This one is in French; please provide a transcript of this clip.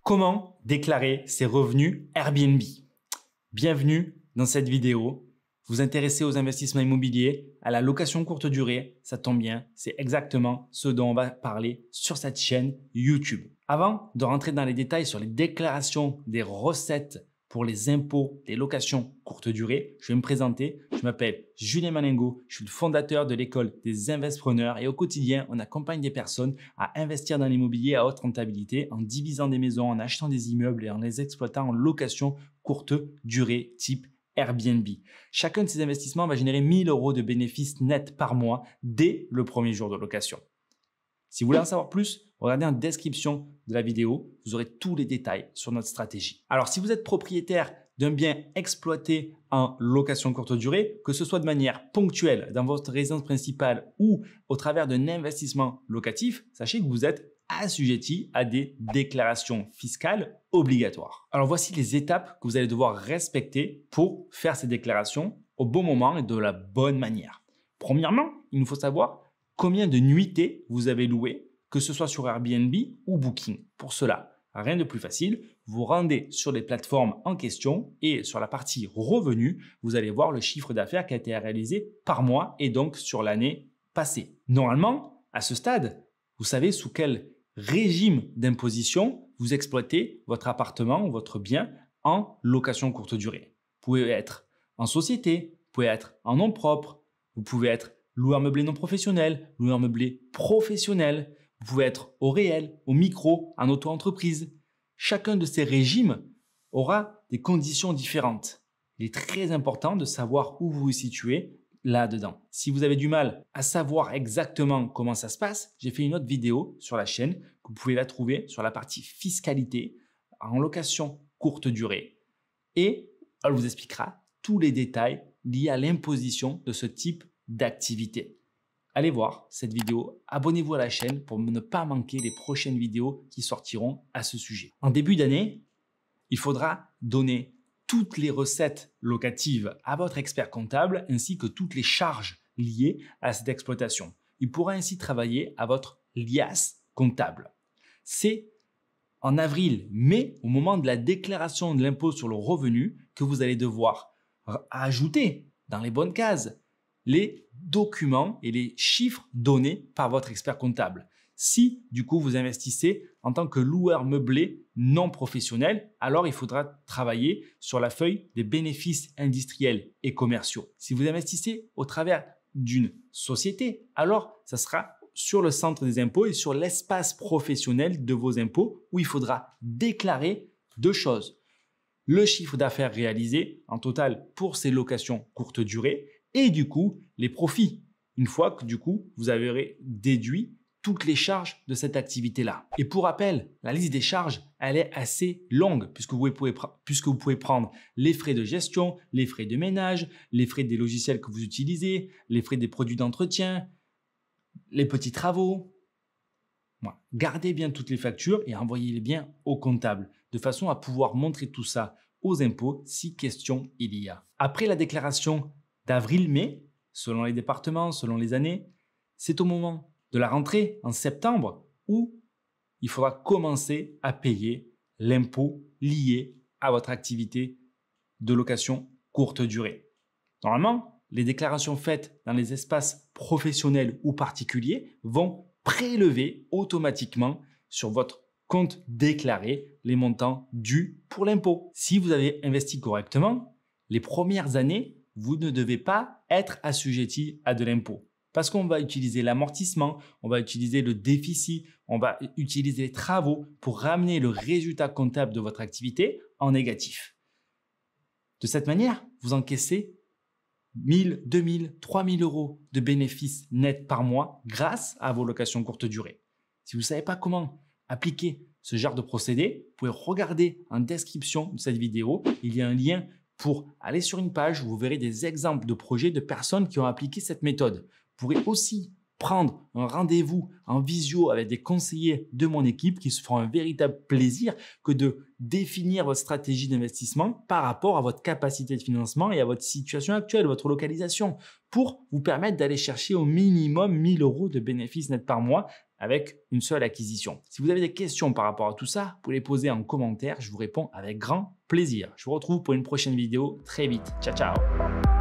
Comment déclarer ses revenus Airbnb? Bienvenue dans cette vidéo. Vous intéressez aux investissements immobiliers, à la location courte durée, ça tombe bien, c'est exactement ce dont on va parler sur cette chaîne YouTube. Avant de rentrer dans les détails sur les déclarations des recettes pour les impôts des locations courte durée, je vais me présenter. Je m'appelle Julien Maningo, je suis le fondateur de l'école des Investpreneurs et au quotidien, on accompagne des personnes à investir dans l'immobilier à haute rentabilité en divisant des maisons, en achetant des immeubles et en les exploitant en location courte durée type Airbnb. Chacun de ces investissements va générer 1 000 € de bénéfices nets par mois dès le premier jour de location. Si vous voulez en savoir plus, regardez en description de la vidéo, vous aurez tous les détails sur notre stratégie. Alors, si vous êtes propriétaire d'un bien exploité en location courte durée, que ce soit de manière ponctuelle dans votre résidence principale ou au travers d'un investissement locatif, sachez que vous êtes assujetti à des déclarations fiscales obligatoires. Alors, voici les étapes que vous allez devoir respecter pour faire ces déclarations au bon moment et de la bonne manière. Premièrement, il nous faut savoir combien de nuitées vous avez loué, que ce soit sur Airbnb ou Booking. Pour cela, rien de plus facile, vous rendez sur les plateformes en question et sur la partie revenus, vous allez voir le chiffre d'affaires qui a été réalisé par mois et donc sur l'année passée. Normalement, à ce stade, vous savez sous quel régime d'imposition vous exploitez votre appartement ou votre bien en location courte durée. Vous pouvez être en société, vous pouvez être en nom propre, vous pouvez être loueur meublé non professionnel, loueur meublé professionnel. Vous pouvez être au réel, au micro, en auto-entreprise. Chacun de ces régimes aura des conditions différentes. Il est très important de savoir où vous vous situez là-dedans. Si vous avez du mal à savoir exactement comment ça se passe, j'ai fait une autre vidéo sur la chaîne que vous pouvez la trouver sur la partie fiscalité en location courte durée. Et elle vous expliquera tous les détails liés à l'imposition de ce type d'activité. Allez voir cette vidéo, abonnez-vous à la chaîne pour ne pas manquer les prochaines vidéos qui sortiront à ce sujet. En début d'année, il faudra donner toutes les recettes locatives à votre expert comptable ainsi que toutes les charges liées à cette exploitation. Il pourra ainsi travailler à votre liasse comptable. C'est en avril-mai, au moment de la déclaration de l'impôt sur le revenu, que vous allez devoir ajouter dans les bonnes cases les documents et les chiffres donnés par votre expert comptable. Si, du coup, vous investissez en tant que loueur meublé non professionnel, alors il faudra travailler sur la feuille des bénéfices industriels et commerciaux. Si vous investissez au travers d'une société, alors ça sera sur le centre des impôts et sur l'espace professionnel de vos impôts où il faudra déclarer deux choses. Le chiffre d'affaires réalisé en total pour ces locations courte durée et du coup, les profits, une fois que du coup, vous avez déduit toutes les charges de cette activité-là. Et pour rappel, la liste des charges, elle est assez longue puisque vous pouvez prendre les frais de gestion, les frais de ménage, les frais des logiciels que vous utilisez, les frais des produits d'entretien, les petits travaux. Voilà. Gardez bien toutes les factures et envoyez-les bien au comptable de façon à pouvoir montrer tout ça aux impôts si question il y a. Après la déclaration d'avril-mai, selon les départements, selon les années, c'est au moment de la rentrée en septembre où il faudra commencer à payer l'impôt lié à votre activité de location courte durée. Normalement, les déclarations faites dans les espaces professionnels ou particuliers vont prélever automatiquement sur votre compte déclaré les montants dus pour l'impôt. Si vous avez investi correctement, les premières années, vous ne devez pas être assujetti à de l'impôt parce qu'on va utiliser l'amortissement, on va utiliser le déficit, on va utiliser les travaux pour ramener le résultat comptable de votre activité en négatif. De cette manière, vous encaissez 1 000, 2 000, 3 000 € de bénéfices nets par mois grâce à vos locations courte durée. Si vous ne savez pas comment appliquer ce genre de procédé, vous pouvez regarder en description de cette vidéo, il y a un lien pour aller sur une page où vous verrez des exemples de projets de personnes qui ont appliqué cette méthode. Vous pourrez aussi prendre un rendez-vous en visio avec des conseillers de mon équipe qui se feront un véritable plaisir que de définir votre stratégie d'investissement par rapport à votre capacité de financement et à votre situation actuelle, votre localisation, pour vous permettre d'aller chercher au minimum 1 000 € de bénéfices nets par mois avec une seule acquisition. Si vous avez des questions par rapport à tout ça, vous pouvez les poser en commentaire. Je vous réponds avec grand plaisir. Je vous retrouve pour une prochaine vidéo très vite. Ciao, ciao!